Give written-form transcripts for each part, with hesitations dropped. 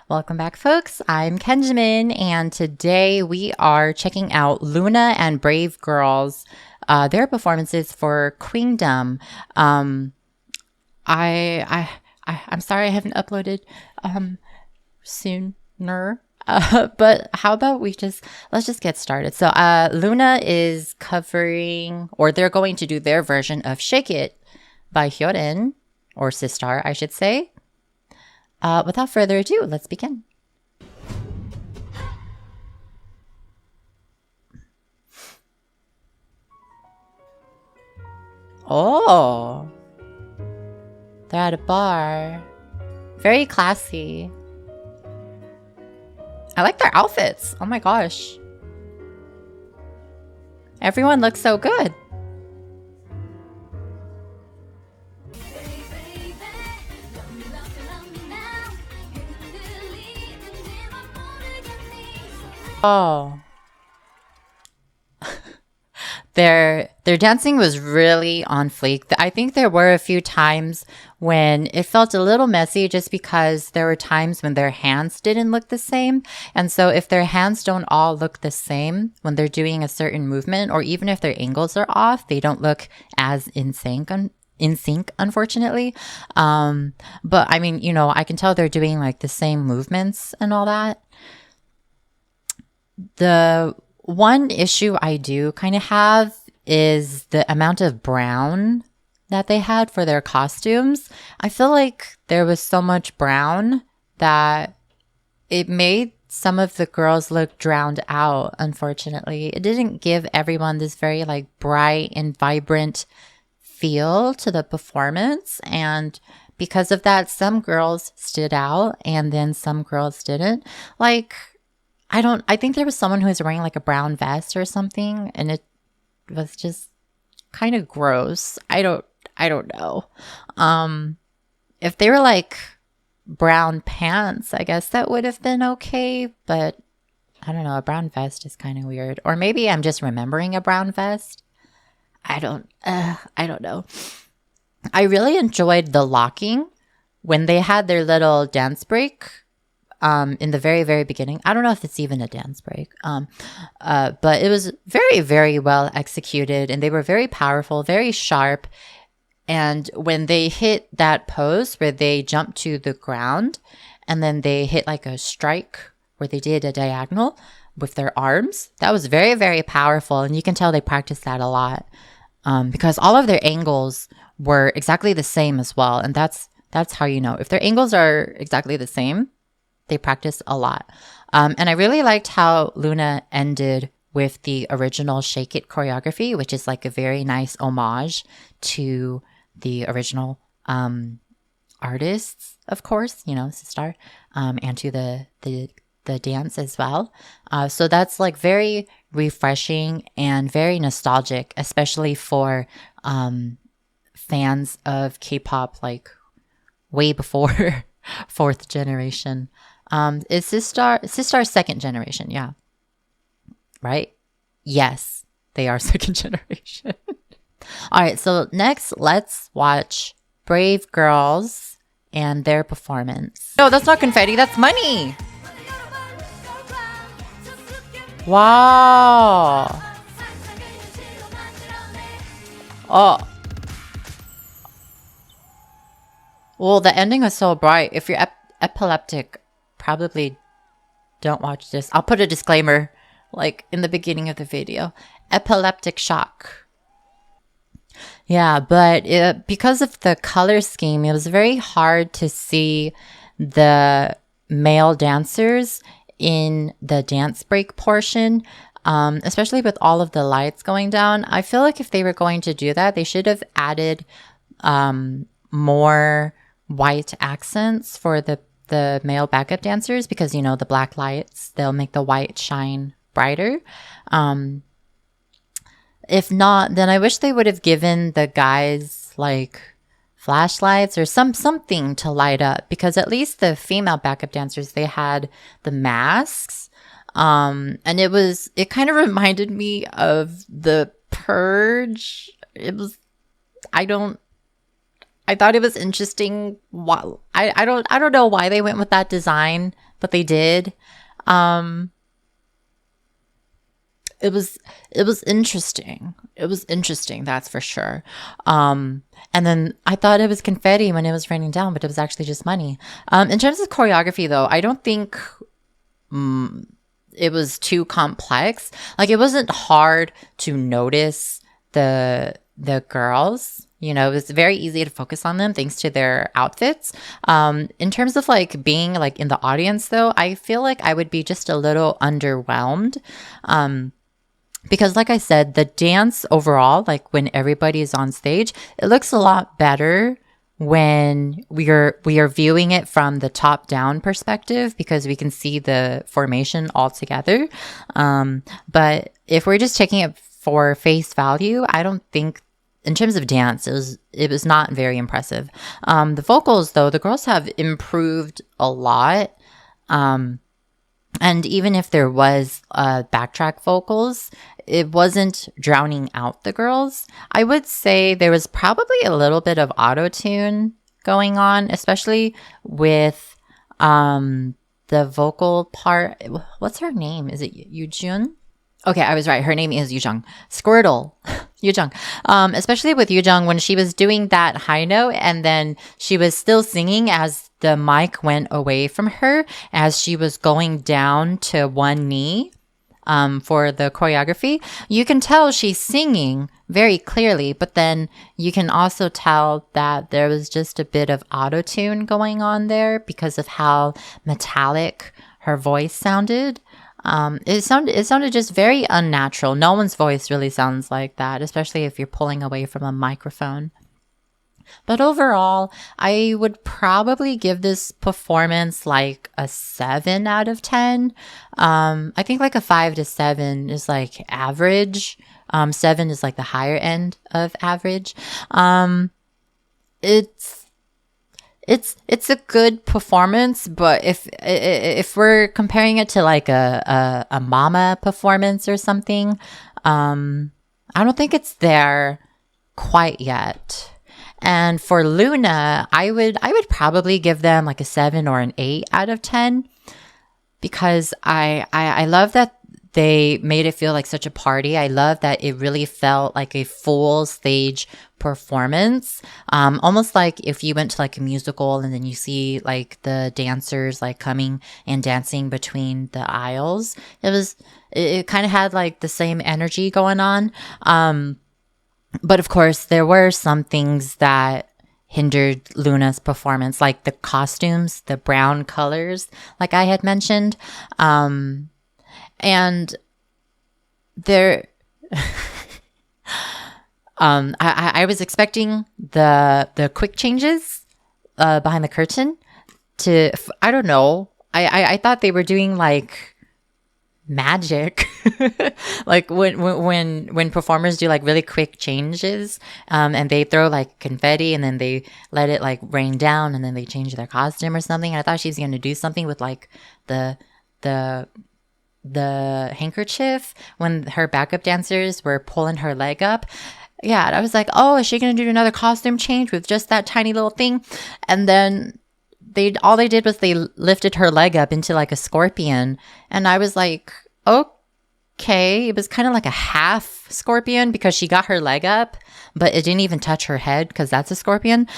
Welcome back, folks. I'm Kenjamin, and today we are checking out Loona and Brave Girls, their performances for Queendom. I'm sorry I haven't uploaded sooner. But how about let's just get started. So Loona is covering, or they're going to do their version of Shake It by Hyolyn, or Sistar, I should say. Without further ado, let's begin. Oh, they're at a bar. Very classy. I like their outfits. Oh my gosh. Everyone looks so good. Oh. Their dancing was really on fleek. I think there were a few times when it felt a little messy just because there were times when their hands didn't look the same. And so if their hands don't all look the same when they're doing a certain movement, or even if their angles are off, they don't look as in sync, unfortunately. But I mean, you know, I can tell they're doing like the same movements and all that. The one issue I do kind of have is the amount of brown that they had for their costumes. I feel like there was so much brown that it made some of the girls look drowned out, unfortunately. It didn't give everyone this very like bright and vibrant feel to the performance, and because of that, some girls stood out and then some girls didn't. Like, I think there was someone who was wearing like a brown vest or something, and it was just kind of gross. I don't know. If they were like brown pants, I guess that would have been okay, but I don't know. A brown vest is kind of weird. Or maybe I'm just remembering a brown vest. I don't know. I really enjoyed the locking when they had their little dance break. In the very, very beginning. I don't know if it's even a dance break. But it was very, very well executed, and they were very powerful, very sharp. And when they hit that pose where they jump to the ground and then they hit like a strike where they did a diagonal with their arms, that was very, very powerful. And you can tell they practiced that a lot, because all of their angles were exactly the same as well. And that's how you know. If their angles are exactly the same, they practice a lot. And I really liked how Loona ended with the original Shake It choreography, which is like a very nice homage to the original artists, of course, you know, Sistar, and to the dance as well. So that's like very refreshing and very nostalgic, especially for fans of K-pop, like way before fourth generation. Is Sistar's second generation? Yeah. Right? Yes, they are second generation. All right, so next, let's watch Brave Girls and their performance. No, that's not confetti. That's money. Wow. Oh. Well, the ending is so bright. If you're epileptic, probably don't watch this. I'll put a disclaimer like in the beginning of the video. Epileptic shock. Yeah, but because of the color scheme, it was very hard to see the male dancers in the dance break portion, especially with all of the lights going down. I feel like if they were going to do that, they should have added more white accents for the male backup dancers, because, you know, the black lights, they'll make the white shine brighter. If not, then I wish they would have given the guys like flashlights or something to light up, because at least the female backup dancers, they had the masks. And it kind of reminded me of the Purge. It was, I don't I thought it was interesting. I don't know why they went with that design, but they did. Um, it was interesting. It was interesting, that's for sure. And then I thought it was confetti when it was raining down, but it was actually just money. In terms of choreography, though, I don't think it was too complex. Like, it wasn't hard to notice the girls. You know, it was very easy to focus on them thanks to their outfits. In terms of like being like in the audience, though, I feel like I would be just a little underwhelmed. Because like I said, the dance overall, like when everybody is on stage, it looks a lot better when we are viewing it from the top down perspective because we can see the formation all together. But if we're just taking it for face value, I don't think in terms of dance, it was not very impressive. The vocals, though, the girls have improved a lot. And even if there was backtrack vocals, it wasn't drowning out the girls. I would say there was probably a little bit of auto-tune going on, especially with the vocal part. What's her name? Is it Yoojun? Okay, I was right. Her name is Yoojung. Squirtle. Yoojung. Especially with Yoojung when she was doing that high note and then she was still singing as the mic went away from her as she was going down to one knee for the choreography. You can tell she's singing very clearly, but then you can also tell that there was just a bit of auto-tune going on there because of how metallic her voice sounded. It sounded just very unnatural. No one's voice really sounds like that, especially if you're pulling away from a microphone. But overall, I would probably give this performance like a 7 out of 10. I think like a 5 to 7 is like average. 7 is like the higher end of average. It's a good performance, but if we're comparing it to like a mama performance or something, I don't think it's there quite yet. And for Loona, I would probably give them like a 7 or an 8 out of 10 because I love that they made it feel like such a party. I love that it really felt like a full stage performance. Almost like if you went to like a musical and then you see like the dancers like coming and dancing between the aisles. It kind of had like the same energy going on. But of course, there were some things that hindered Loona's performance, like the costumes, the brown colors, like I had mentioned. And there, I was expecting the quick changes behind the curtain to, I don't know. I thought they were doing like magic like when performers do like really quick changes and they throw like confetti and then they let it like rain down and then they change their costume or something. And I thought she was going to do something with like the handkerchief when her backup dancers were pulling her leg up. Yeah, and I was like, oh, is she going to do another costume change with just that tiny little thing? And then all they did was they lifted her leg up into like a scorpion. And I was like, okay. It was kind of like a half scorpion because she got her leg up, but it didn't even touch her head because that's a scorpion.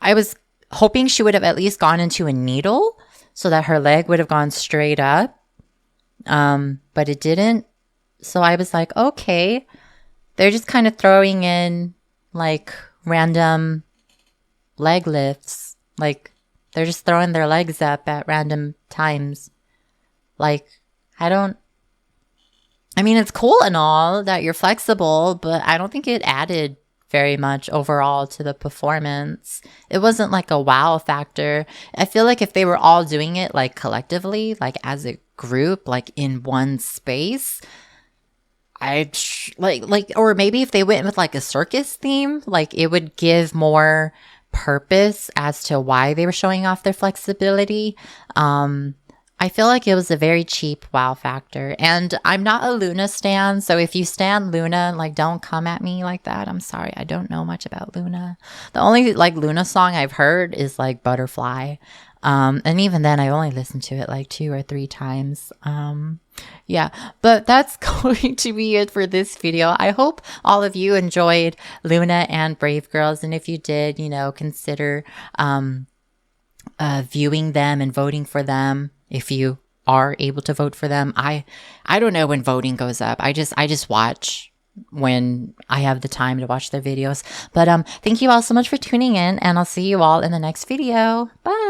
I was hoping she would have at least gone into a needle so that her leg would have gone straight up. But it didn't. So I was like, okay. They're just kind of throwing in like random leg lifts. Like, they're just throwing their legs up at random times. Like, I mean, it's cool and all that you're flexible, but I don't think it added very much overall to the performance. It wasn't like a wow factor. I feel like if they were all doing it like collectively, like as a group, like in one space, or maybe if they went with like a circus theme, like it would give more purpose as to why they were showing off their flexibility. I feel like it was a very cheap wow factor. And I'm not a Loona stan, so if you stan Loona, like don't come at me like that. I'm sorry. I don't know much about Loona. The only like Loona song I've heard is like Butterfly. And even then I only listened to it like 2 or 3 times. Yeah, but that's going to be it for this video. I hope all of you enjoyed Loona and Brave Girls. And if you did, you know, consider viewing them and voting for them if you are able to vote for them. I don't know when voting goes up. I just watch when I have the time to watch their videos. But thank you all so much for tuning in, and I'll see you all in the next video. Bye.